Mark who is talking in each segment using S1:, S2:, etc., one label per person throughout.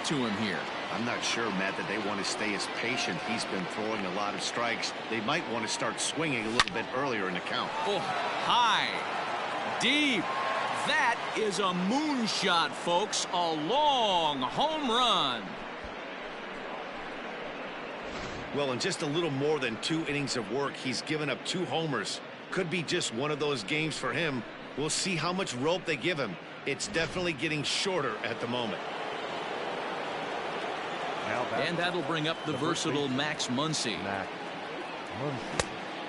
S1: it to him here.
S2: I'm not sure, Matt, that they want to stay as patient. He's been throwing a lot of strikes. They might want to start swinging a little bit earlier in the count.
S1: Oh, high, deep. That is a moonshot, folks. A long home run.
S2: Well, in just a little more than 2 innings of work, he's given up 2 homers. Could be just one of those games for him. We'll see how much rope they give him. It's definitely getting shorter at the moment.
S1: And that'll bring up the versatile Max Muncy.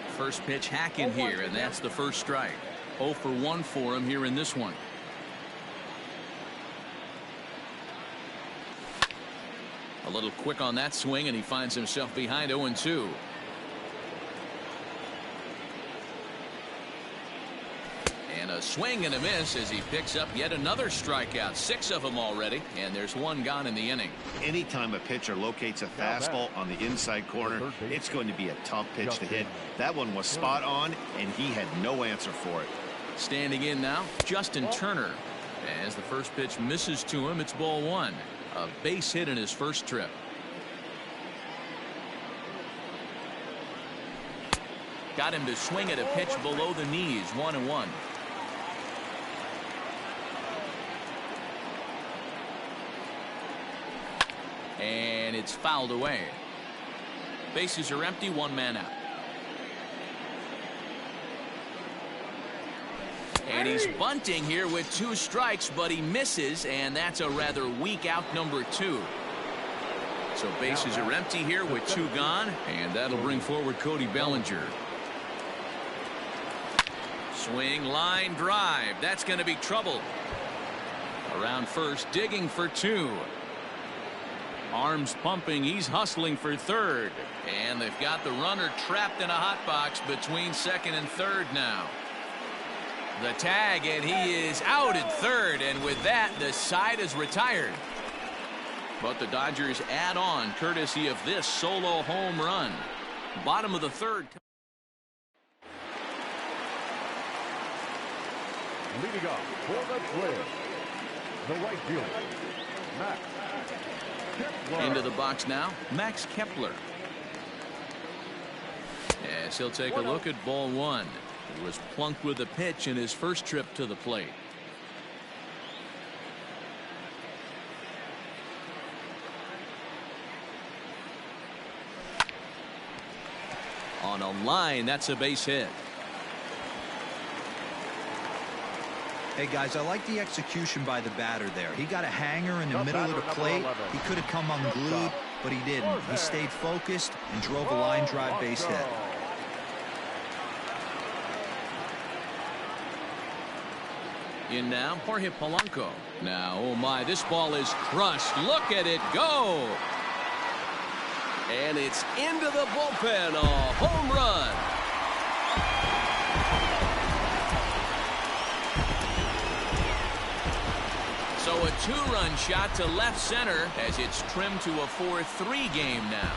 S1: First pitch hacking here, and that's the first strike. 0 for 1 for him here in this one. A little quick on that swing, and he finds himself behind 0-2. And a swing and a miss as he picks up yet another strikeout. 6 of them already, and there's 1 gone in the inning.
S2: Anytime a pitcher locates a fastball on the inside corner, it's going to be a tough pitch to hit. That one was spot on, and he had no answer for it.
S1: Standing in now, Justin Turner. As the first pitch misses to him, it's ball 1. A base hit in his first trip. Got him to swing at a pitch below the knees. 1-1. And it's fouled away. Bases are empty, 1 man out. And he's bunting here with 2 strikes, but he misses, and that's a rather weak out number 2. So bases are empty here with 2 gone, and that'll bring forward Cody Bellinger. Swing, line drive. That's going to be trouble. Around first, digging for 2. Arms pumping. He's hustling for third. And they've got the runner trapped in a hot box between second and third now. The tag, and he is out at third, and with that, the side is retired. But the Dodgers add on courtesy of this solo home run. Bottom of the third.
S3: Leading off for the Twins, the right fielder, Max Kepler.
S1: Into the box now, Max Kepler. Yes, he'll take a look at ball 1. He was plunked with a pitch in his first trip to the plate. On a line, that's a base hit.
S4: Hey guys, I like the execution by the batter there. He got a hanger in the middle of the plate. He could have come unglued, but he didn't. He stayed focused and drove a line drive base hit.
S1: In now, Jorge Polanco. Now, oh my, this ball is crushed. Look at it go. And it's into the bullpen. A home run. So a 2-run shot to left center as it's trimmed to a 4-3 game now.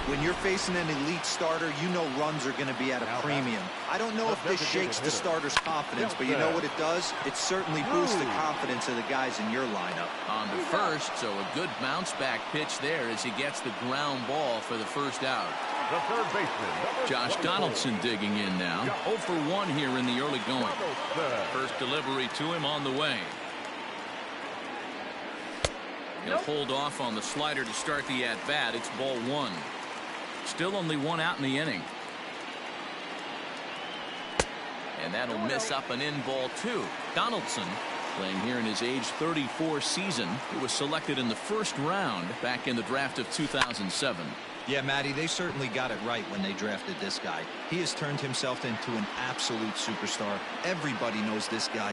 S4: When you're facing an elite starter, you know runs are going to be at a premium. I don't know if this shakes the starter's confidence, but you know what it does? It certainly boosts the confidence of the guys in your lineup.
S1: On to first, so a good bounce-back pitch there as he gets the ground ball for the first out.
S3: The third baseman,
S1: Josh Donaldson digging in now. 0 for 1 here in the early going. First delivery to him on the way. He'll hold off on the slider to start the at-bat. It's ball 1. Still only 1 out in the inning. And that'll miss up and in ball 2. Donaldson playing here in his age 34 season. He was selected in the first round back in the draft of 2007.
S4: Yeah, Matty, they certainly got it right when they drafted this guy. He has turned himself into an absolute superstar. Everybody knows this guy.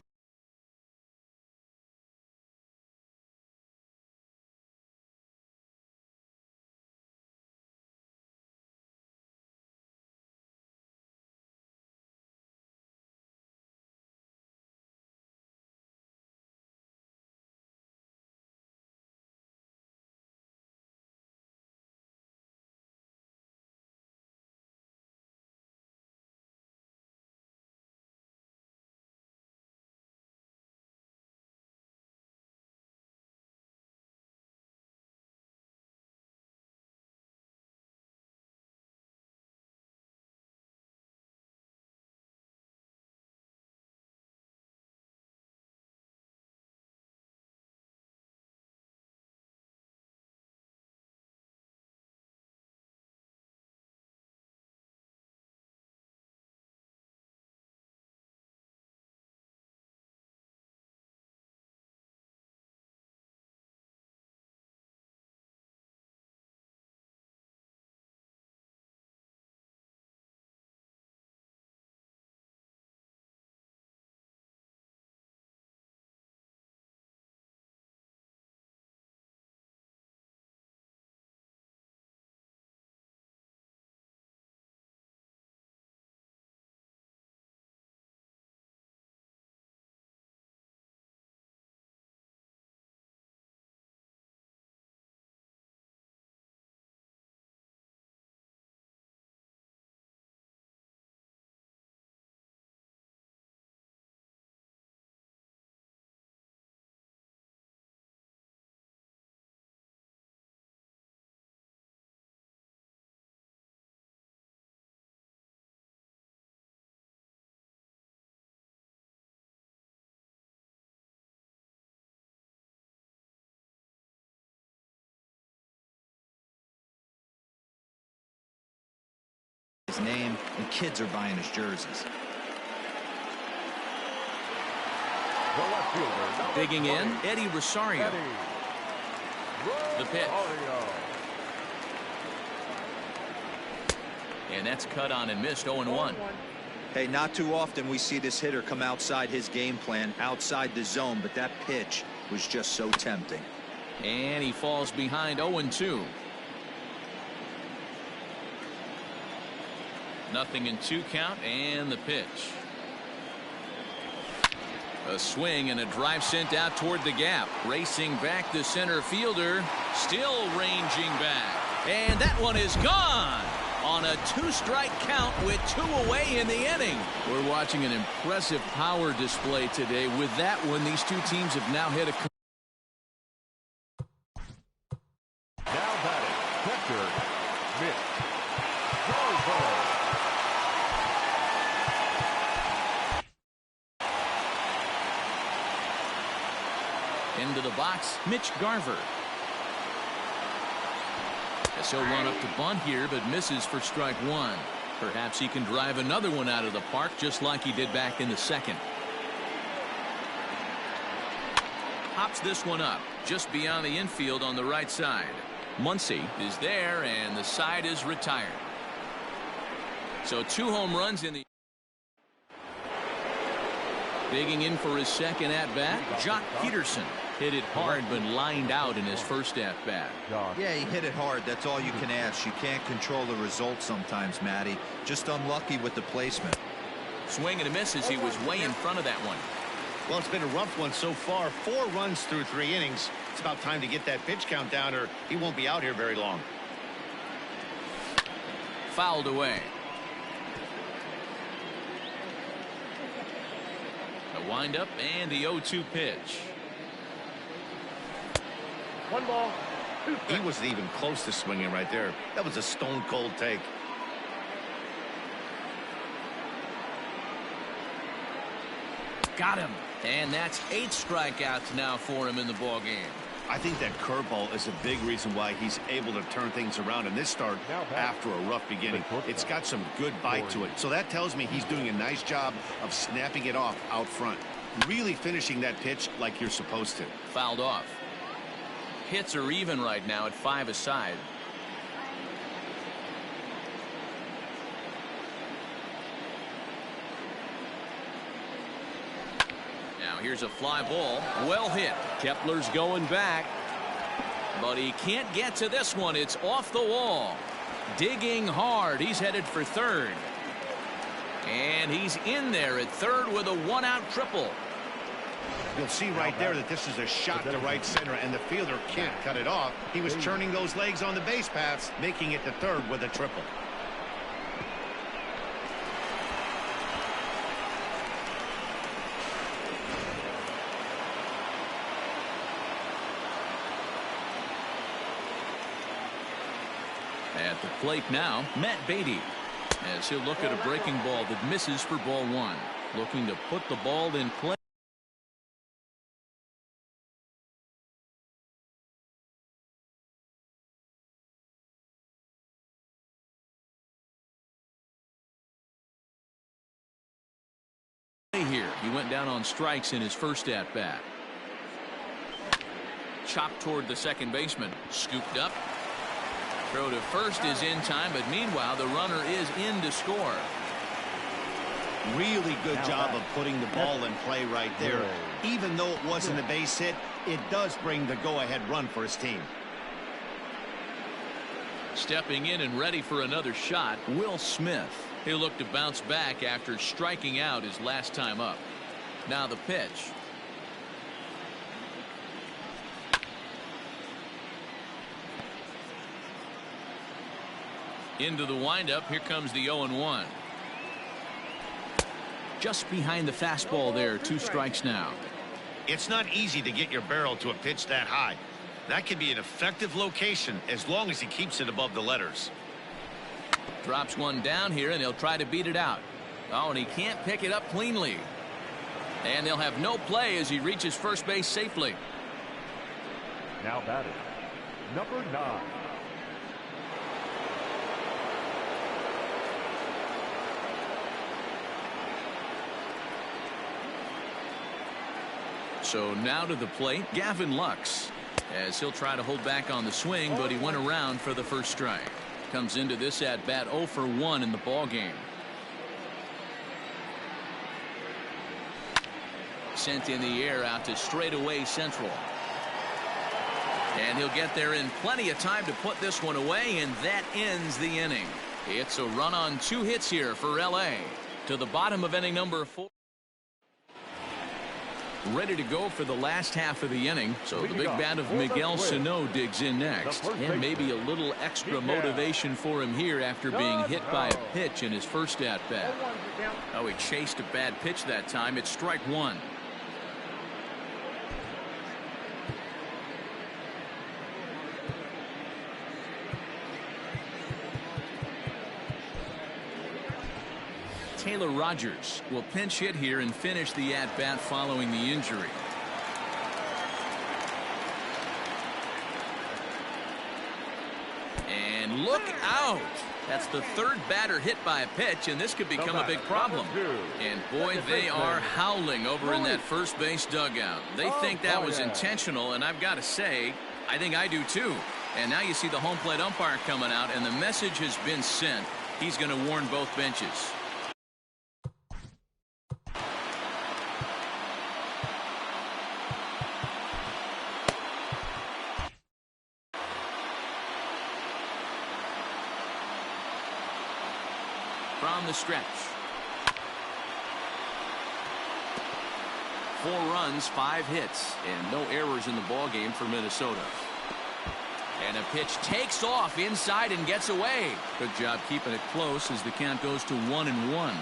S4: his name, and kids are buying his jerseys.
S3: The left fielder.
S1: Digging in, Eddie Rosario. The pitch. And that's cut on and missed. 0-1.
S4: Hey, not too often we see this hitter come outside his game plan, outside the zone, but that pitch was just so tempting.
S1: And he falls behind. 0-2. Nothing in 2 count, and the pitch. A swing and a drive sent out toward the gap. Racing back the center fielder. Still ranging back. And that one is gone on a 2-strike count with 2 away in the inning. We're watching an impressive power display today. With that one, these two teams have now hit a...
S3: Now batting, catcher, Mitch Garver.
S1: Into the box, Mitch Garver. As he'll run up to bunt here, but misses for strike 1. Perhaps he can drive another one out of the park, just like he did back in the second. Hops this one up, just beyond the infield on the right side. Muncy is there, and the side is retired. So 2 home runs in the... Digging in for his second at-bat, Jock Peterson. Hit it hard, but lined out in his first at-bat.
S4: Yeah, he hit it hard. That's all you can ask. You can't control the result sometimes, Matty. Just unlucky with the placement.
S1: Swing and a miss as he was way in front of that one.
S2: Well, it's been a rough one so far. 4 runs through 3 innings. It's about time to get that pitch count down, or he won't be out here very long.
S1: Fouled away. The windup and the 0-2 pitch.
S3: 1 ball. 2 strikes.
S2: He wasn't even close to swinging right there. That was a stone-cold take.
S1: Got him. And that's 8 strikeouts now for him in the ballgame.
S2: I think that curveball is a big reason why he's able to turn things around in this start after a rough beginning. It's got some good bite to it. So that tells me he's doing a nice job of snapping it off out front. Really finishing that pitch like you're supposed to.
S1: Fouled off. Hits are even right now at 5 aside. Now here's a fly ball. Well hit. Kepler's going back. But he can't get to this one. It's off the wall. Digging hard. He's headed for third. And he's in there at third with a 1-out triple.
S2: You'll see right there that this is a shot to right center, and the fielder can't cut it off. He was turning those legs on the base paths, making it to third with a triple.
S1: At the plate now, Matt Beatty, as he'll look at a breaking ball that misses for ball 1. Looking to put the ball in play. Here, he went down on strikes in his first at-bat. Chopped toward the second baseman. Scooped up. Throw to first is in time, but meanwhile the runner is in to score.
S2: Really good job of putting the ball in play right there. Even though it wasn't a base hit, it does bring the go-ahead run for his team.
S1: Stepping in and ready for another shot, Will Smith. He'll look to bounce back after striking out his last time up. Now the pitch. Into the windup. Here comes the 0-1. Just behind the fastball there. 2 strikes now.
S2: It's not easy to get your barrel to a pitch that high. That can be an effective location as long as he keeps it above the letters.
S1: Drops one down here, and he'll try to beat it out. Oh, and he can't pick it up cleanly. And they'll have no play as he reaches first base safely.
S3: Now batting, number 9.
S1: So now to the plate, Gavin Lux, as he'll try to hold back on the swing, but he went around for the first strike. Comes into this at bat 0 for 1 in the ball game. Sent in the air out to straightaway central. And he'll get there in plenty of time to put this one away, and that ends the inning. It's a run on 2 hits here for LA. To the bottom of inning number 4. Ready to go for the last half of the inning. So the big bat of Miguel Sano digs in next. And maybe a little extra motivation for him here after being hit by a pitch in his first at bat. Oh, he chased a bad pitch that time. It's strike 1. Taylor Rogers will pinch hit here and finish the at-bat following the injury. And look out! That's the 3rd batter hit by a pitch, and this could become a big problem. And boy, they are howling over in that first base dugout. They think that was intentional, and I've got to say, I think I do too. And now you see the home plate umpire coming out, and the message has been sent. He's going to warn both benches. From the stretch. 4 runs, 5 hits, and no errors in the ball game for Minnesota. And a pitch takes off inside and gets away. Good job keeping it close as the count goes to 1-1.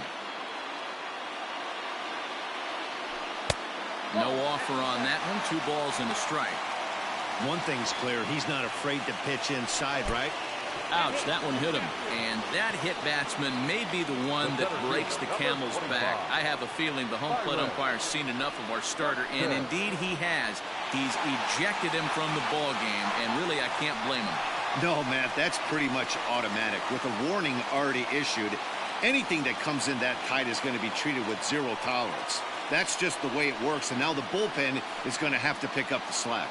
S1: No offer on that one. 2 balls and a strike.
S2: One thing's clear, he's not afraid to pitch inside, right?
S1: Ouch, that one hit him. And that hit batsman may be the one that breaks the camel's back. I have a feeling the home plate umpire's seen enough of our starter, and indeed he has. He's ejected him from the ball game, and really I can't blame him.
S2: No, Matt, that's pretty much automatic. With a warning already issued, anything that comes in that tight is going to be treated with 0 tolerance. That's just the way it works, and now the bullpen is going to have to pick up the slack.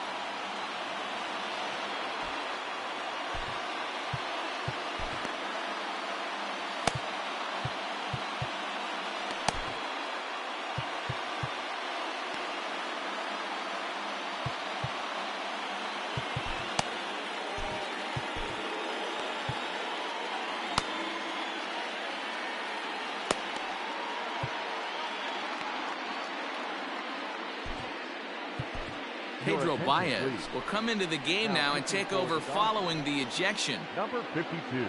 S1: Pedro Baez will come into the game now and take over following the ejection.
S3: Number 52,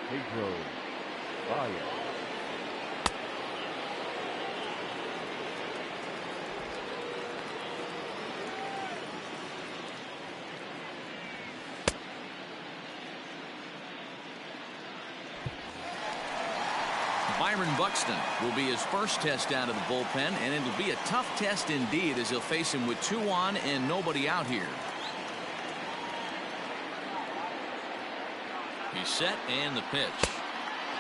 S3: Pedro Baez.
S1: Byron Buxton will be his first test out of the bullpen, and it'll be a tough test indeed as he'll face him with 2 on and nobody out here. He's set and the pitch.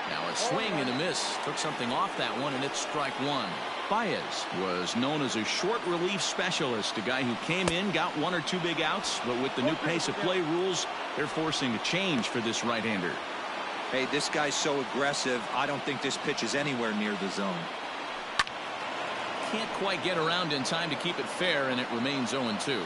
S1: Now a swing and a miss. Took something off that one, and it's strike 1. Baez was known as a short relief specialist, a guy who came in, got 1 or 2 big outs, but with the new pace of play rules, they're forcing a change for this right-hander.
S4: Hey, this guy's so aggressive, I don't think this pitch is anywhere near the zone.
S1: Can't quite get around in time to keep it fair, and it remains 0-2.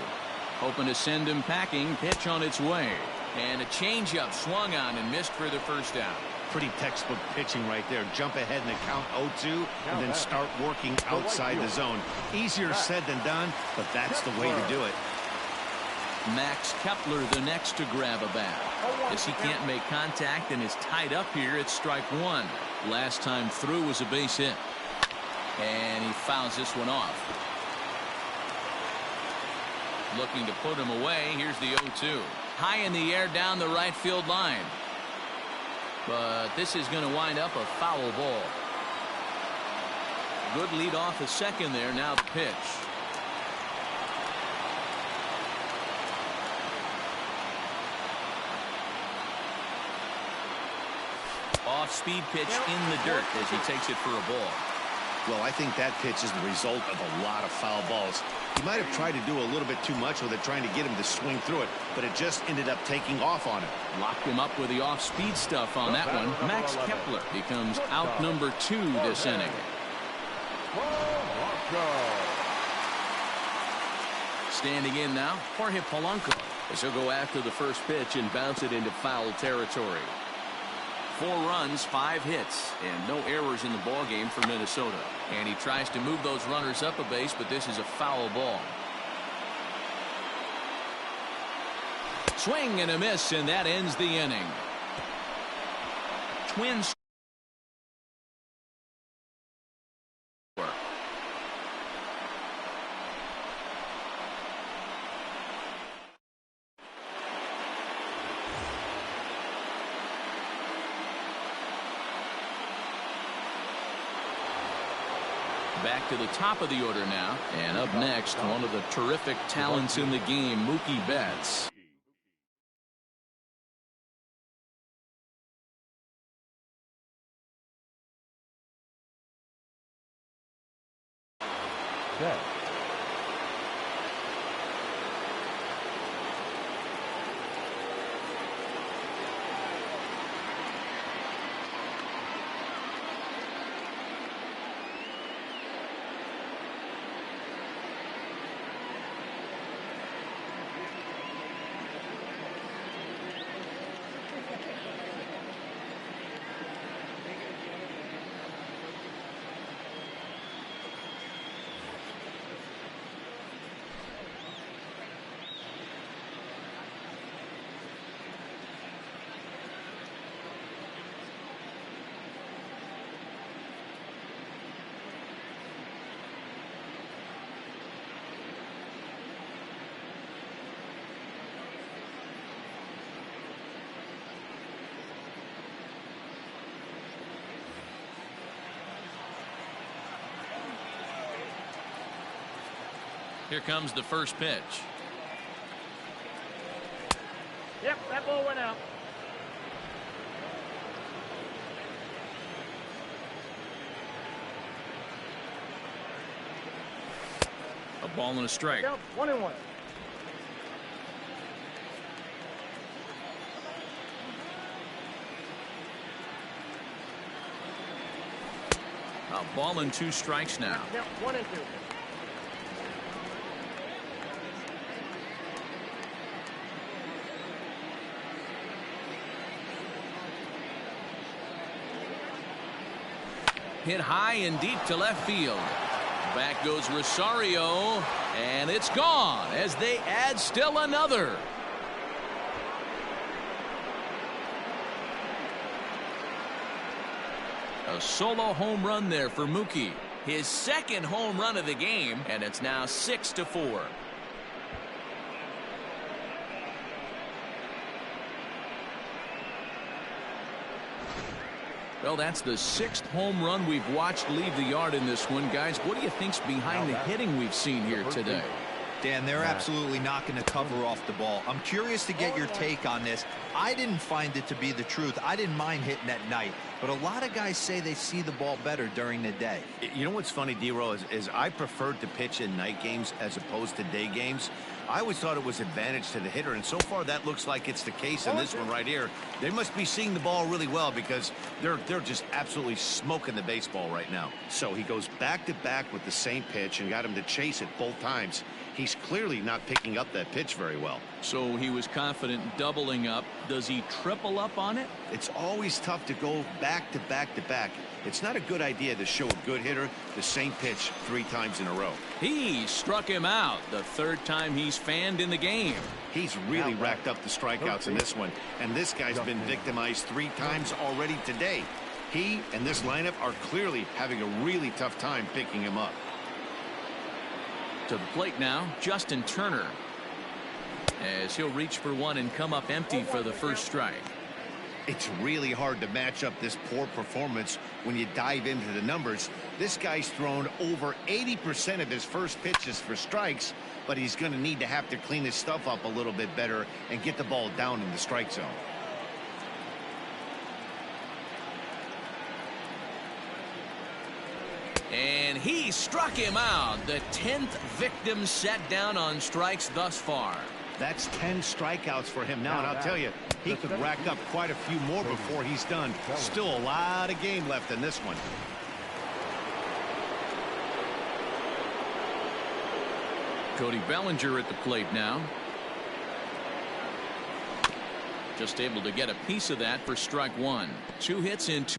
S1: Hoping to send him packing. Pitch on its way. And a changeup swung on and missed for the first out.
S2: Pretty textbook pitching right there. Jump ahead in the count 0-2 and then start working outside the zone. Easier said than done, but that's the way to do it.
S1: Max Kepler the next to grab a bat. As he can't make contact and is tied up here, it's strike 1. Last time through was a base hit. And he fouls this one off. Looking to put him away. Here's the 0-2. High in the air down the right field line. But this is going to wind up a foul ball. Good lead off the second there. Now the pitch. Off-speed pitch in the dirt as he takes it for a ball.
S2: Well, I think that pitch is the result of a lot of foul balls. He might have tried to do a little bit too much with it, trying to get him to swing through it, but it just ended up taking off on him.
S1: Locked him up with the off-speed stuff on that one. Max Kepler becomes out number 2 this inning. Standing in now, Jorge Polanco, as he'll go after the first pitch and bounce it into foul territory. 4 runs, 5 hits, and no errors in the ball game for Minnesota. And he tries to move those runners up a base, but this is a foul ball. Swing and a miss, and that ends the inning. Twins. Back to the top of the order now. And up next, one of the terrific talents in the game, Mookie Betts.
S3: Set.
S1: Here comes the first pitch.
S5: Yep, that ball went out.
S1: A ball and a strike.
S5: Yep, 1-1.
S1: A ball and 2 strikes now.
S5: Yep, 1-2.
S1: Hit high and deep to left field. Back goes Rosario, and it's gone as they add still another. A solo home run there for Mookie. His second home run of the game, and it's now 6-4. Well, that's the 6th home run we've watched leave the yard in this one. Guys, what do you think's behind the hitting we've seen here today?
S4: Dan, they're absolutely not going to cover off the ball. I'm curious to get your take on this. I didn't find it to be the truth. I didn't mind hitting at night, but a lot of guys say they see the ball better during the day.
S2: You know what's funny, D-Row, is I preferred to pitch in night games as opposed to day games. I always thought it was advantage to the hitter, and so far that looks like it's the case in this one right here. They must be seeing the ball really well because they're just absolutely smoking the baseball right now. So he goes back-to-back with the same pitch and got him to chase it both times. He's clearly not picking up that pitch very well.
S1: So he was confident doubling up. Does he triple up on it?
S2: It's always tough to go back-to-back. It's not a good idea to show a good hitter the same pitch 3 times in a row.
S1: He struck him out the 3rd time he's fanned in the game.
S2: He's really racked up the strikeouts in this one, and this guy's been victimized 3 times already today. He and this lineup are clearly having a really tough time picking him up.
S1: To the plate now, Justin Turner, as he'll reach for one and come up empty for the first strike.
S2: It's really hard to match up this poor performance when you dive into the numbers. This guy's thrown over 80% of his first pitches for strikes, but he's going to need to have to clean his stuff up a little bit better and get the ball down in the strike zone.
S1: And And he struck him out. The 10th victim set down on strikes thus far.
S2: That's 10 strikeouts for him now, and I'll tell you, he could rack up quite a few more before he's done. Still a lot of game left in this one.
S1: Cody Bellinger at the plate now. Just able to get a piece of that for strike one. 2 hits in 2.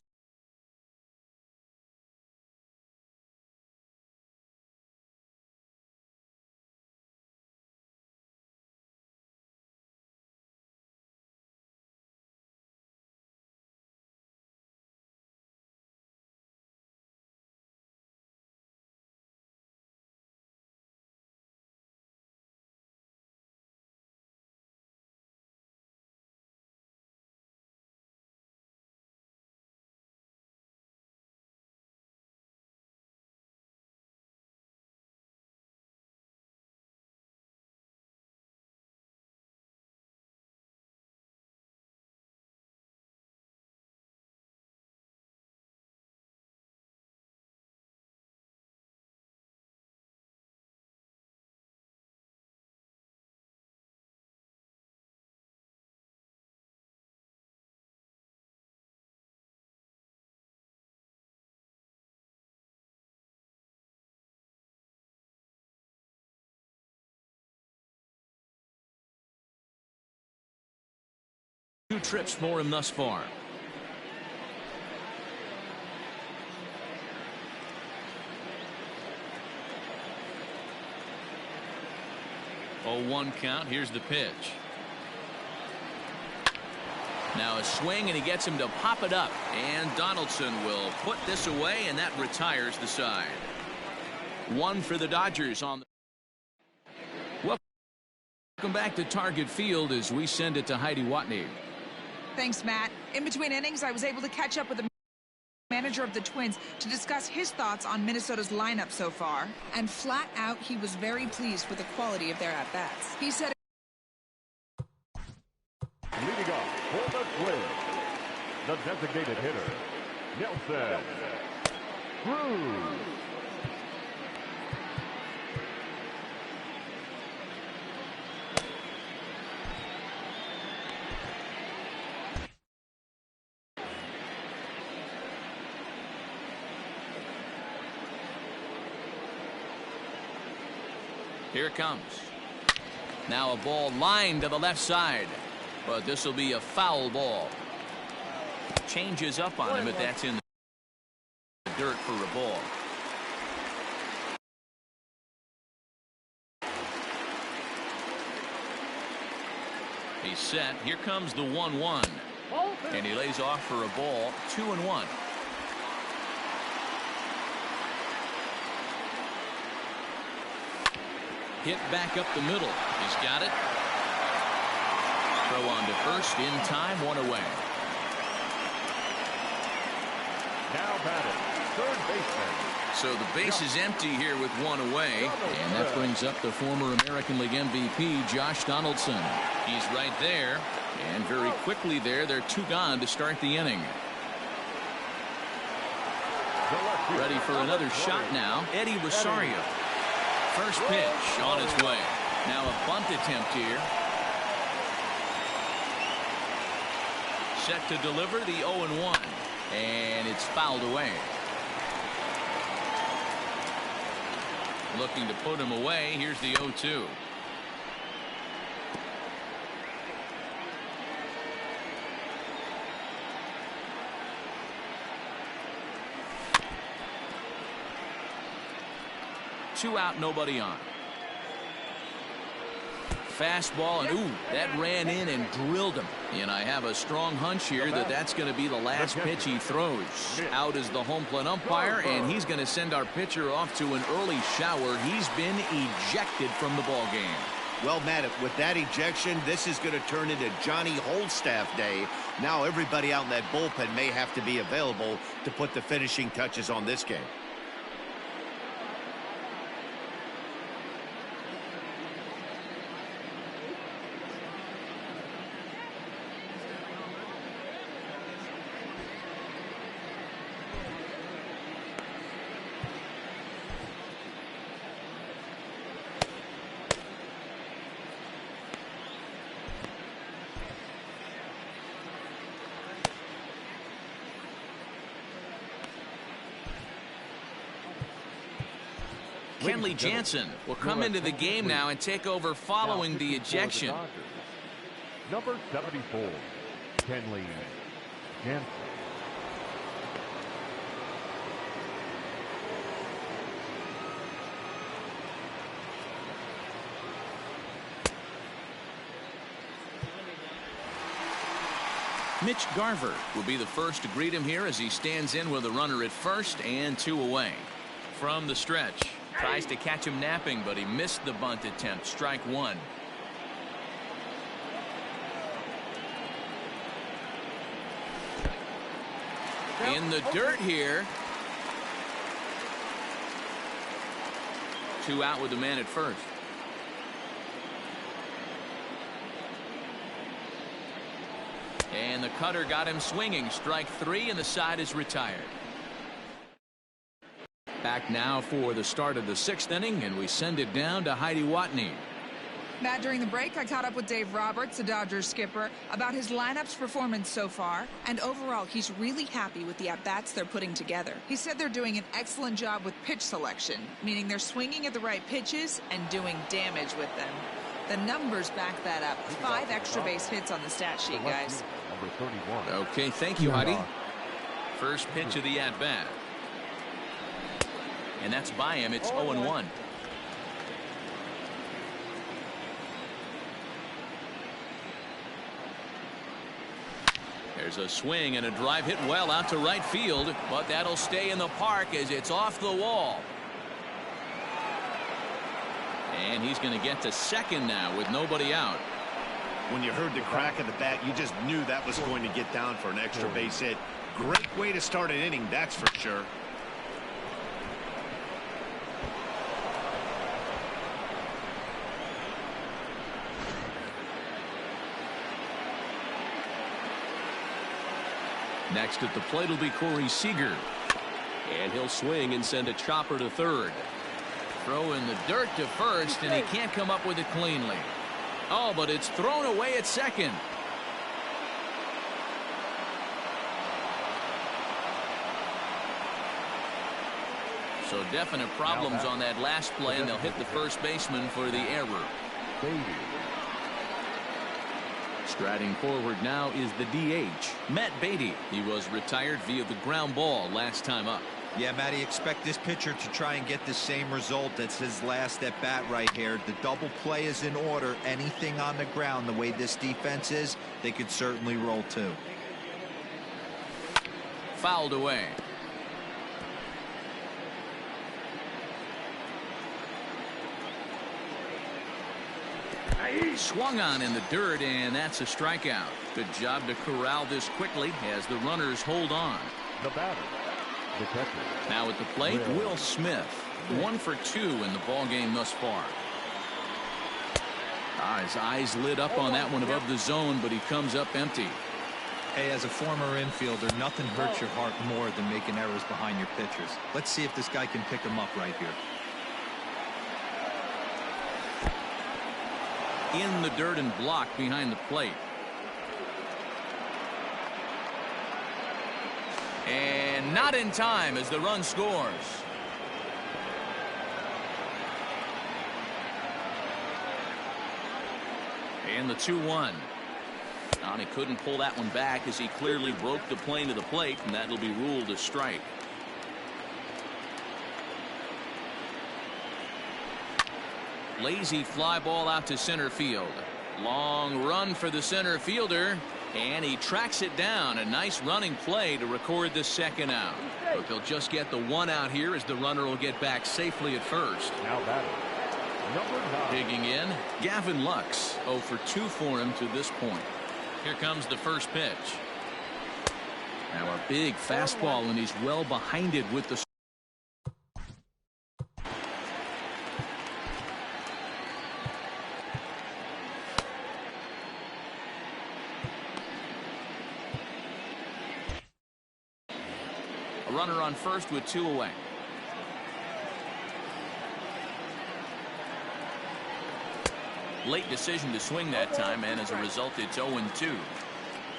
S1: Two trips for him thus far. Oh, 1 count. Here's the pitch. Now a swing, and he gets him to pop it up. And Donaldson will put this away, and that retires the side. 1 for the Dodgers on the. Welcome back to Target Field as we send it to Heidi Watney.
S6: Thanks, Matt. In between innings, I was able to catch up with the manager of the Twins to discuss his thoughts on Minnesota's lineup so far. And flat out, he was very pleased with the quality of their at-bats. He said,
S3: Leading off for the Twins, the designated hitter, Nelson Cruz.
S1: Here it comes. Now a ball lined to the left side. But this will be a foul ball. Changes up on him, but that's in the dirt for a ball. He's set. Here comes the 1-1. And he lays off for a ball. 2-1. Hit back up the middle. He's got it. Throw on to first in time, 1 away.
S3: Now batting, third baseman.
S1: So the base is empty here with 1 away. And that brings up the former American League MVP, Josh Donaldson. He's right there. And very quickly there, they're 2 gone to start the inning. Ready for another shot now, Eddie Rosario. First pitch on its way. Now a bunt attempt here. Set to deliver the 0-1. And it's fouled away. Looking to put him away. Here's the 0-2. Two out, nobody on. Fastball, and ooh, that ran in and drilled him. And I have a strong hunch here that that's going to be the last pitch he throws. Out is the home plate umpire, and he's going to send our pitcher off to an early shower. He's been ejected from the ball game.
S2: Well, Matt, with that ejection, this is going to turn into Johnny Holdstaff Day. Now everybody out in that bullpen may have to be available to put the finishing touches on this game.
S1: Kenley Jansen will come into the game now and take over following the ejection.
S3: Number 74, Kenley Jansen.
S1: Mitch Garver will be the first to greet him here as he stands in with a runner at first and 2 away. From the stretch, tries to catch him napping, but he missed the bunt attempt. Strike 1. In the dirt here. 2 out with the man at first. And the cutter got him swinging. Strike 3, and the side is retired. Back now for the start of the 6th inning, and we send it down to Heidi Watney.
S6: Matt, during the break, I caught up with Dave Roberts, the Dodgers skipper, about his lineup's performance so far, and overall, he's really happy with the at-bats they're putting together. He said they're doing an excellent job with pitch selection, meaning they're swinging at the right pitches and doing damage with them. The numbers back that up. 5 extra base hits on the stat sheet, guys.
S3: Number 31.
S1: Okay, thank you, Heidi. First pitch of the at-bat. And that's by him. It's 0-1. There's a swing and a drive hit well out to right field, but that'll stay in the park as it's off the wall. And he's going to get to second now with nobody out.
S2: When you heard the crack of the bat, you just knew that was going to get down for an extra base hit. Great way to start an inning, that's for sure.
S7: Next at the plate will be Corey Seager. And he'll swing and send a chopper to third.
S1: Throw in the dirt to first, and he can't come up with it cleanly. Oh, but it's thrown away at second. So definite problems on that last play, and they'll hit the first baseman for the error.
S7: Striding forward now is the DH, Matt Beatty.
S1: He was retired via the ground ball last time up.
S4: Yeah, Matty, expect this pitcher to try and get the same result as his last at bat right here. The double play is in order. Anything on the ground, the way this defense is, they could certainly roll too.
S1: Fouled away. Swung on in the dirt, and that's a strikeout. Good job to corral this quickly as the runners hold on.
S3: The batter, the catcher.
S1: Now at the plate, Will Smith. 1 for 2 in the ball game thus far. His eyes lit up on that one above the zone, but he comes up empty.
S4: Hey, as a former infielder, nothing hurts your heart more than making errors behind your pitchers. Let's see if this guy can pick them up right here.
S1: In the dirt and blocked behind the plate. And not in time as the run scores. And the 2-1. He couldn't pull that one back as he clearly broke the plane to the plate, and that'll be ruled a strike. Lazy fly ball out to center field. Long run for the center fielder, and he tracks it down. A nice running play to record the second out. But they'll just get the 1 out here as the runner will get back safely at first.
S3: Now batting, number 9.
S1: Digging in, Gavin Lux. 0 for 2 for him to this point. Here comes the first pitch. Now a big fastball, and he's well behind it with the runner on first with 2 away. Late decision to swing that time, and as a result, it's 0-2.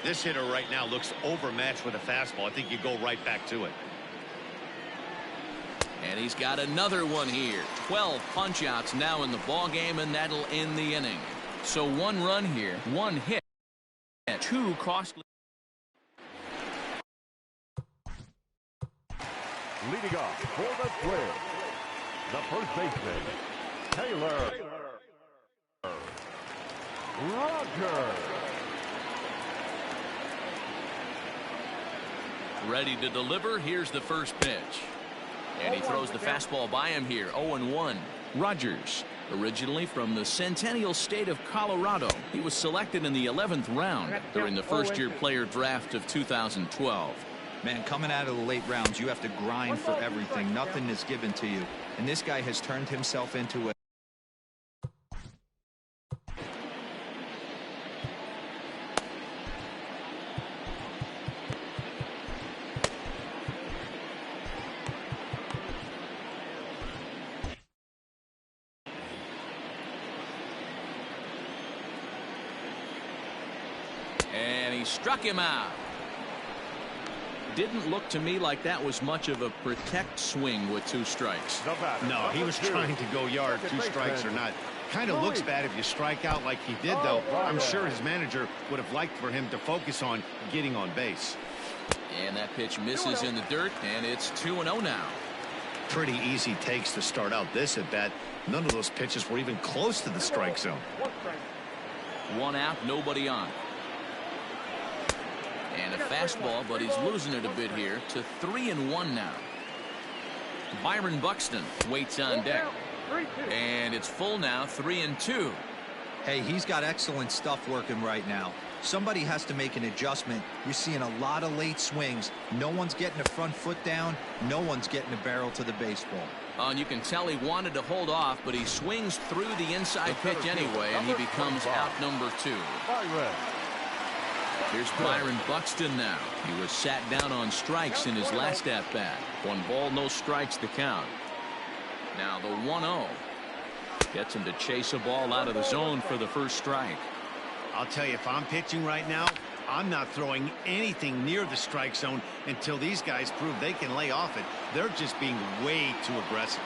S2: This hitter right now looks overmatched with a fastball. I think you go right back to it.
S1: And he's got another one here. 12 punch-outs now in the ball game, and that'll end the inning. So 1 run here, 1 hit, 2 costly.
S3: Leading off for the Twins, the first baseman, Taylor Rogers.
S1: Ready to deliver. Here's the first pitch. And he throws the fastball by him here. 0-1. Rogers, originally from the Centennial State of Colorado. He was selected in the 11th round during the first-year player draft of 2012.
S4: Man, coming out of the late rounds, you have to grind for everything. Nothing is given to you. And this guy has turned himself into a
S1: and he struck him out. Didn't look to me like that was much of a protect swing with 2 strikes.
S2: No, he was trying to go yard, 2 strikes or not. Kind of looks bad if you strike out like he did, though. I'm sure his manager would have liked for him to focus on getting on base.
S1: And that pitch misses in the dirt, and it's 2-0 now.
S2: Pretty easy takes to start out this at bat. None of those pitches were even close to the strike zone.
S1: 1 out, nobody on. And a fastball, but he's losing it a bit here to 3-1 now. Byron Buxton waits on deck. And it's full now, 3-2.
S4: Hey, he's got excellent stuff working right now. Somebody has to make an adjustment. You're seeing a lot of late swings. No one's getting the front foot down. No one's getting the barrel to the baseball.
S1: And you can tell he wanted to hold off, but he swings through the inside pitch anyway, and he becomes out number 2. Here's Byron Buxton now. He was sat down on strikes in his last at-bat. 1 ball, no strikes to count. Now the 1-0. Gets him to chase a ball out of the zone for the first strike.
S2: I'll tell you, if I'm pitching right now, I'm not throwing anything near the strike zone until these guys prove they can lay off it. They're just being way too aggressive.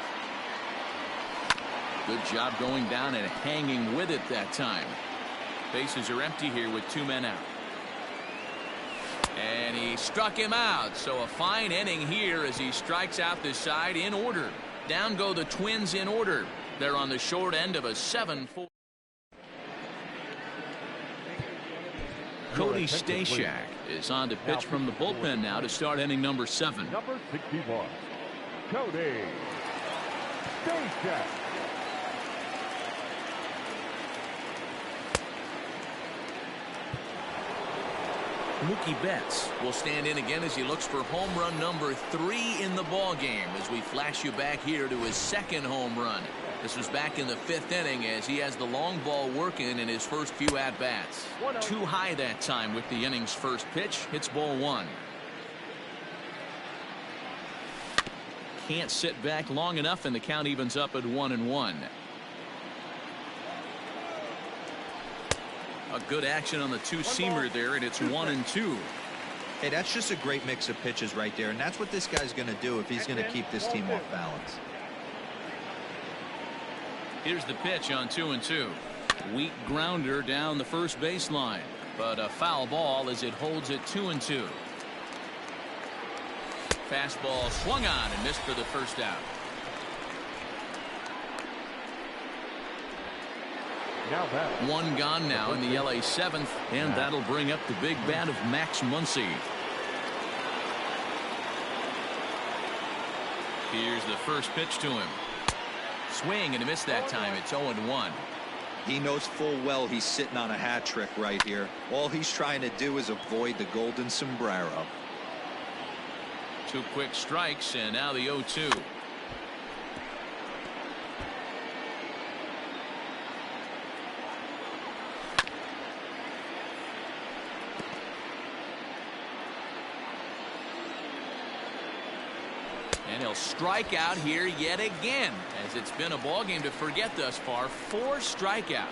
S1: Good job going down and hanging with it that time. Bases are empty here with 2 men out. And he struck him out. So a fine inning here as he strikes out this side in order. Down go the Twins in order. They're on the short end of a 7-4. Cody Stashak is on to pitch from the bullpen now to start inning number 7.
S3: Number 61, Cody Stashak.
S1: Mookie Betts will stand in again as he looks for home run number 3 in the ball game as we flash you back here to his 2nd home run. This was back in the 5th inning as he has the long ball working in his first few at-bats. Too high that time with the inning's first pitch. Hits ball 1. Can't sit back long enough, and the count evens up at 1-1. A good action on the 2-seamer there, and it's 1-2.
S4: Hey, that's just a great mix of pitches right there, and that's what this guy's going to do if he's going to keep this team off balance.
S1: Here's the pitch on 2-2. Weak grounder down the first baseline, but a foul ball as it holds it 2-2. Fastball swung on and missed for the first out.
S3: Now back.
S1: 1 gone now in the LA 7th, and that'll bring up the big bat of Max Muncy. Here's the first pitch to him. Swing and a miss that time. It's 0-1.
S4: He knows full well he's sitting on a hat trick right here. All he's trying to do is avoid the golden sombrero.
S1: 2 quick strikes, and now the 0-2. And he'll strike out here yet again, as it's been a ball game to forget thus far. 4 strikeouts.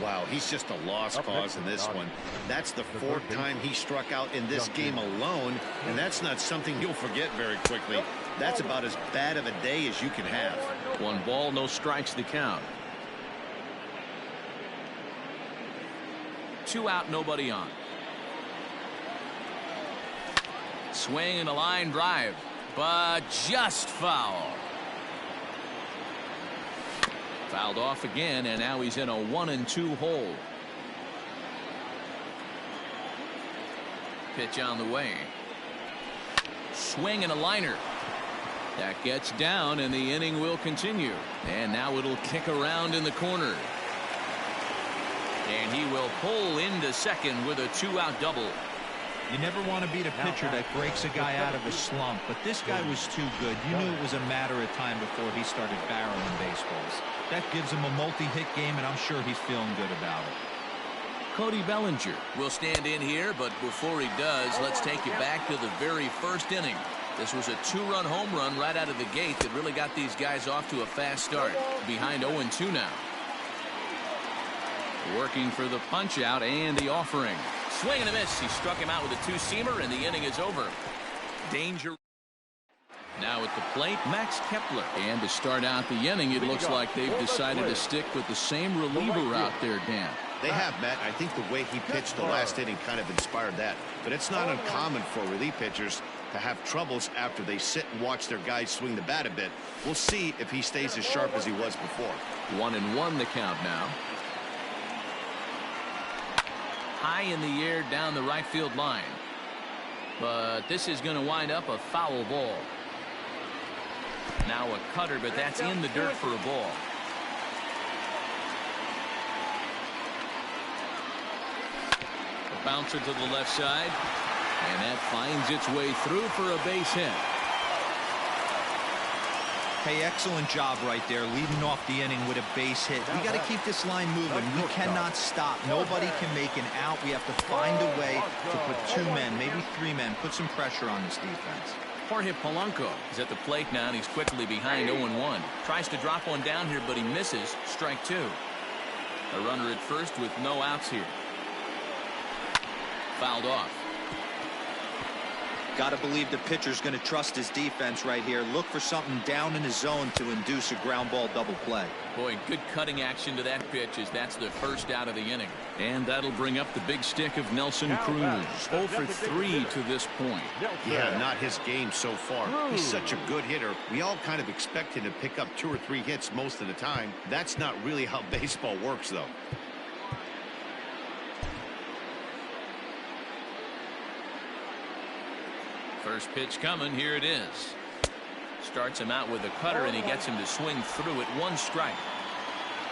S2: Wow, he's just a lost cause in this one. That's the 4th time he struck out in this game alone, and that's not something you'll forget very quickly. That's about as bad of a day as you can have.
S7: 1 ball, no strikes to count. 2 out, nobody on. Swing and a line drive, but just foul. Fouled off again, and now he's in a 1-2 hole. Pitch on the way. Swing and a liner. That gets down, and the inning will continue. And now it'll kick around in the corner. And he will pull into second with a 2-out double.
S4: You never want to beat a pitcher that breaks a guy out of a slump, but this guy was too good. You knew it was a matter of time before he started barreling baseballs. That gives him a multi-hit game, and I'm sure he's feeling good about it.
S7: Cody Bellinger will stand in here, but before he does, let's take you back to the very first inning. This was a 2-run home run right out of the gate that really got these guys off to a fast start. Behind 0-2 now. Working for the punch out and the offering. Swing and a miss. He struck him out with a 2-seamer, and the inning is over. Danger. Now at the plate, Max Kepler. And to start out the inning, it looks like they've decided to stick with the same reliever out there, Dan.
S2: They have, Matt. I think the way he pitched the last inning kind of inspired that. But it's not uncommon for relief pitchers to have troubles after they sit and watch their guys swing the bat a bit. We'll see if he stays as sharp as he was before.
S7: 1-1 the count now. High in the air down the right field line. But this is going to wind up a foul ball. Now a cutter, but that's in the dirt for a ball. A bouncer to the left side. And that finds its way through for a base hit.
S4: Hey, excellent job right there, leading off the inning with a base hit. We got to keep this line moving. We cannot stop. Nobody can make an out. We have to find a way to put 2 men, maybe 3 men, put some pressure on this defense.
S7: Jorge Polanco is at the plate now, and he's quickly behind 0-1. Tries to drop one down here, but he misses. Strike 2. A runner at first with no outs here. Fouled off.
S4: Got to believe the pitcher's going to trust his defense right here. Look for something down in his zone to induce a ground ball double play.
S7: Boy, good cutting action to that pitch as that's the first out of the inning. And that'll bring up the big stick of Nelson Cruz. 0 for 3 to this point.
S2: Yeah, not his game so far. He's such a good hitter. We all kind of expect him to pick up 2 or 3 hits most of the time. That's not really how baseball works, though.
S7: First pitch coming. Here it is. Starts him out with a cutter, and he gets him to swing through it. 1 strike.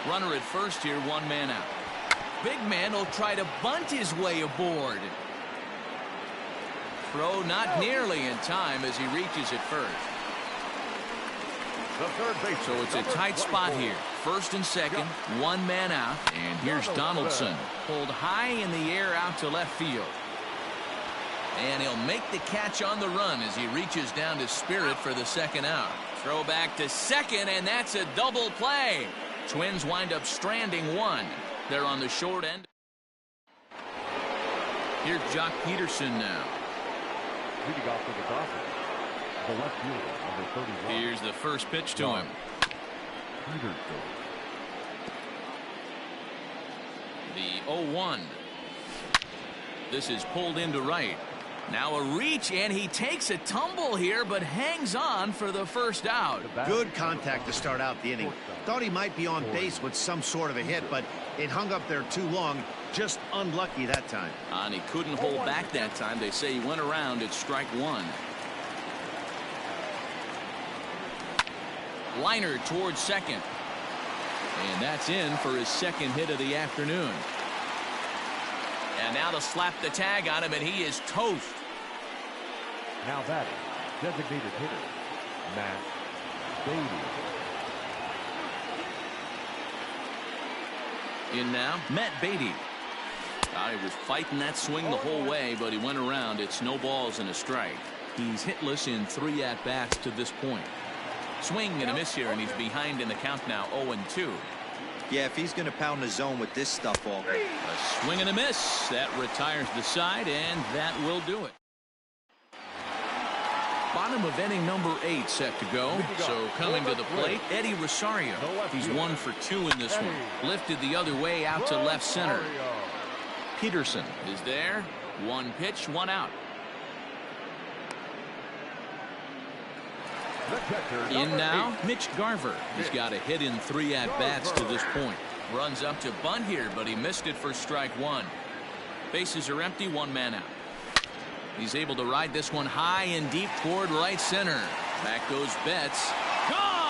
S7: Runner at first here, 1 man out. Big man will try to bunt his way aboard. Throw not nearly in time as he reaches it first. So it's a tight spot here. First and second, 1 man out. And here's Donaldson. Pulled high in the air out to left field. And he'll make the catch on the run as he reaches down to Spirit for the second out. Throw back to second, and that's a double play. Twins wind up stranding 1. They're on the short end. Here's Jock Peterson now.
S3: Leading off for the Dodgers, the left fielder, number 31.
S7: Here's the first pitch to him. The 0-1. This is pulled into right. Now a reach, and he takes a tumble here, but hangs on for the first out.
S2: Good contact to start out the inning. Thought he might be on base with some sort of a hit, but it hung up there too long. Just unlucky that time.
S7: And he couldn't hold back that time. They say he went around at strike 1. Liner towards second. And that's in for his second hit of the afternoon. And now to slap the tag on him, and he is toast.
S3: Now that is designated hitter, Matt Beatty.
S7: In now, Matt Beatty. He was fighting that swing the whole way, but he went around. It's no balls and a strike. He's hitless in 3 at-bats to this point. Swing and a miss here, and he's behind in the count now, 0-2.
S4: Yeah, if he's going to pound the zone with this stuff all day.
S7: A swing and a miss. That retires the side, and that will do it.
S1: Bottom of inning number 8 set to go. So coming to the plate, Eddie Rosario. He's 1 for 2 in this one. Lifted the other way out to left center. Peterson is there. 1 pitch, 1 out. In now, Mitch Garver. He's got a hit in 3 at-bats to this point. Runs up to bunt here, but he missed it for strike 1. Bases are empty, 1 man out. He's able to ride this one high and deep toward right center. Back goes Betts. Gone!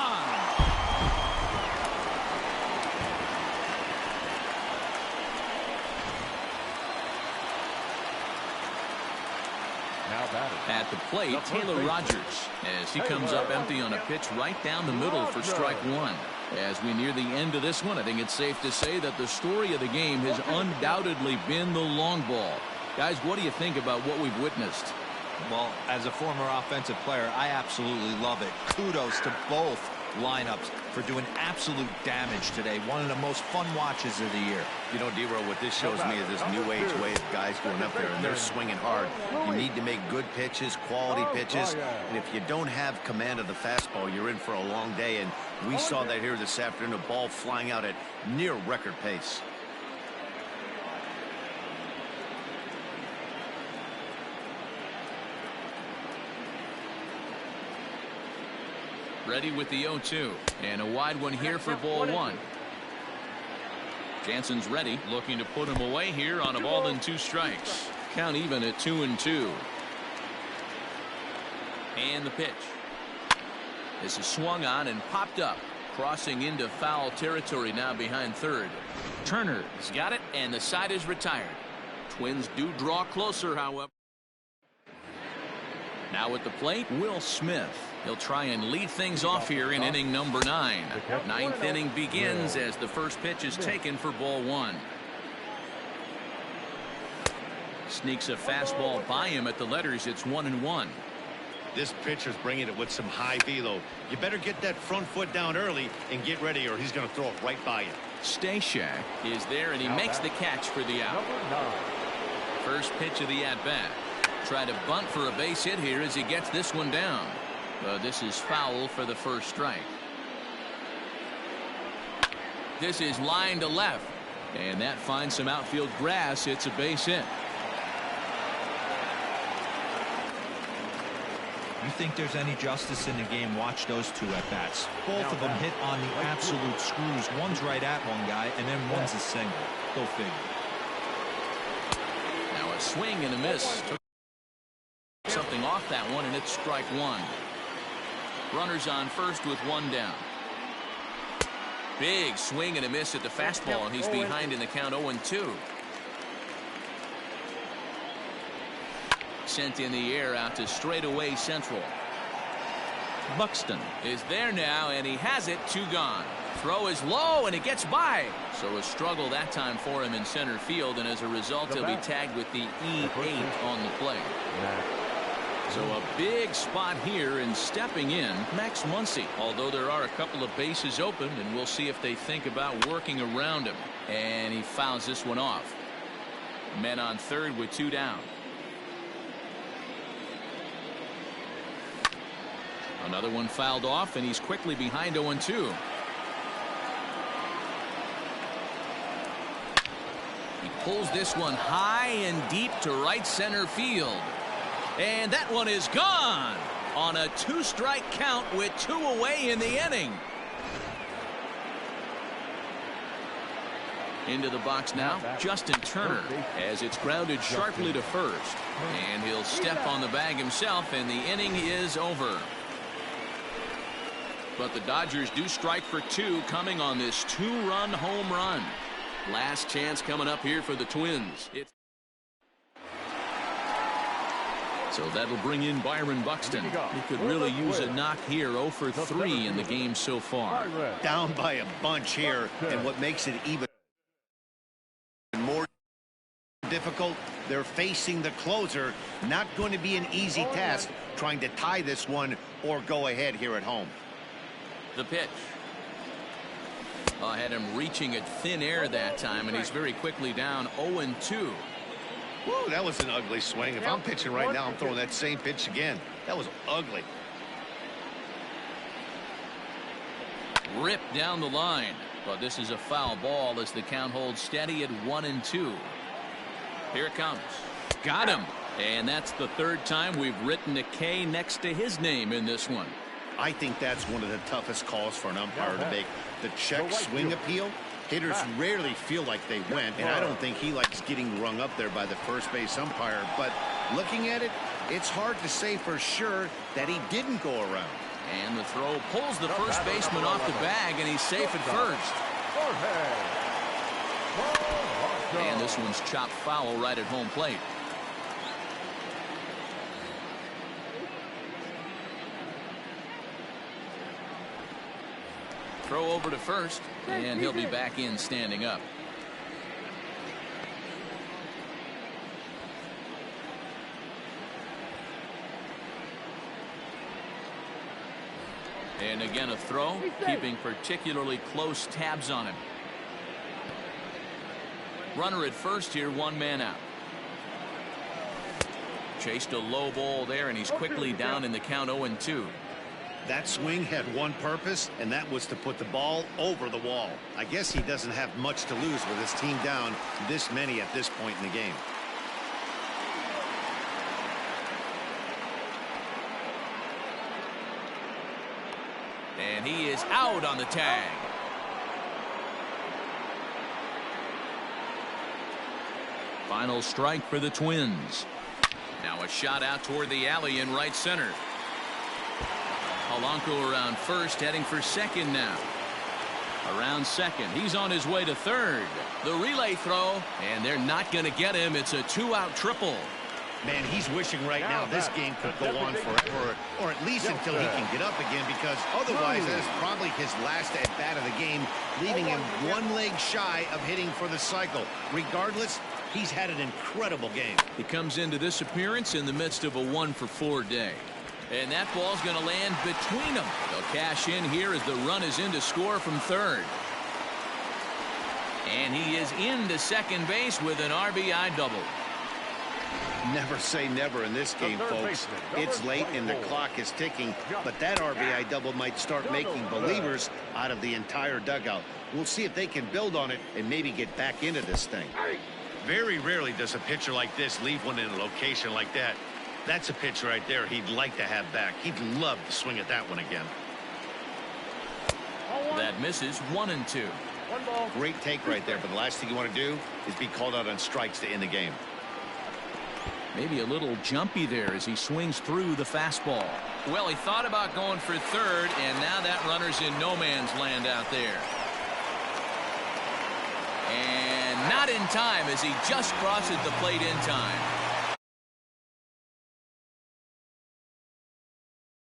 S1: At the plate, Taylor Rogers, as he comes up empty on a pitch right down the middle for strike 1. As we near the end of this one, I think it's safe to say that the story of the game has undoubtedly been the long ball. Guys, what do you think about what we've witnessed?
S4: Well, as a former offensive player, I absolutely love it. Kudos to both lineups for doing absolute damage today. One of the most fun watches of the year.
S2: You know, D-Roll, what this shows me is this new age way of guys going up there and they're swinging hard. You need to make good pitches, quality pitches, and if you don't have command of the fastball, you're in for a long day, and we saw that here this afternoon, a ball flying out at near record pace.
S1: Ready with the 0-2, and a wide one here for ball 1. Jansen's ready, looking to put him away here on a ball and 2 strikes. Count even at 2-2. And the pitch. This is swung on and popped up, crossing into foul territory now behind third. Turner's got it, and the side is retired. Twins do draw closer, however. Now at the plate, Will Smith. He'll try and lead things off here in inning number 9. 9th inning begins as the first pitch is taken for ball 1. Sneaks a fastball by him at the letters. It's 1-1.
S2: This pitcher's bringing it with some high velo. You better get that front foot down early and get ready, or he's going to throw it right by you.
S1: Stashak is there, and he makes the catch for the out. First pitch of the at-bat. Try to bunt for a base hit here as he gets this one down. This is foul for the first strike. This is line to left, and that finds some outfield grass. It's a base hit.
S4: You think there's any justice in the game? Watch those 2 at-bats. Both of them hit on the absolute screws. One's right at one guy, and then one's a single. Go figure.
S1: Now a swing and a miss. Took something off that one, and it's strike 1. Runners on first with 1 down. Big swing and a miss at the fastball, and he's behind in the count 0-2. Sent in the air out to straightaway central. Buxton is there now, and he has it. 2 gone. Throw is low, and it gets by. So a struggle that time for him in center field, and as a result, he'll be tagged with the E8 on the play. So a big spot here, and stepping in, Max Muncy. Although there are a couple of bases open, and we'll see if they think about working around him. And he fouls this one off. Men on third with 2 down. Another one fouled off, and he's quickly behind 0-2. He pulls this one high and deep to right center field. And that one is gone on a 2-strike count with 2 away in the inning. Into the box now, Justin Turner, as it's grounded sharply to first. And he'll step on the bag himself, and the inning is over. But the Dodgers do strike for 2 coming on this 2-run home run. Last chance coming up here for the Twins. So that'll bring in Byron Buxton. He could really use a knock here. 0 for 3 in the game so far.
S2: Down by a bunch here, and what makes it even more difficult, they're facing the closer. Not going to be an easy task trying to tie this one or go ahead here at home.
S1: The pitch. Had him reaching at thin air that time, and he's very quickly down 0-2.
S2: Woo, that was an ugly swing. If I'm pitching right now, I'm throwing that same pitch again. That was ugly.
S1: Ripped down the line. But this is a foul ball as the count holds steady at 1-2. Here it comes. Got him. And that's the third time we've written a K next to his name in this one.
S2: I think that's one of the toughest calls for an umpire to make. The check swing appeal. Hitters rarely feel like they went, and I don't think he likes getting rung up there by the first base umpire. But looking at it, it's hard to say for sure that he didn't go around.
S1: And the throw pulls the first baseman off the bag, and he's safe at first. And this one's chopped foul right at home plate. Throw over to first, and he'll be back in standing up. And again a throw, keeping particularly close tabs on him. Runner at first here, one man out. Chased a low ball there, and he's quickly down in the count 0-2.
S2: That swing had one purpose, and that was to put the ball over the wall. I guess he doesn't have much to lose with his team down this many at this point in the game.
S1: And he is out on the tag. Final strike for the Twins. Now a shot out toward the alley in right center. Polanco around first, heading for second now. Around second, he's on his way to third. The relay throw, and they're not going to get him. It's a two-out triple.
S2: Man, he's wishing right now this game could go on forever, or at least until he can get up again, because otherwise that is probably his last at-bat of the game, leaving him one leg shy of hitting for the cycle. Regardless, he's had an incredible game.
S1: He comes into this appearance in the midst of a 1-for-4 day. And that ball's going to land between them. They'll cash in here as the run is in to score from third. And he is into second base with an RBI double.
S2: Never say never in this game, folks. It's late and the clock is ticking, but that RBI double might start making believers out of the entire dugout. We'll see if they can build on it and maybe get back into this thing. Very rarely does a pitcher like this leave one in a location like that. That's a pitch right there he'd like to have back. He'd love to swing at that one again.
S1: That misses 1-2.
S2: Great take right there, but the last thing you want to do is be called out on strikes to end the game.
S1: Maybe a little jumpy there as he swings through the fastball. Well, he thought about going for third, and now that runner's in no man's land out there. And not in time as he just crosses the plate in time.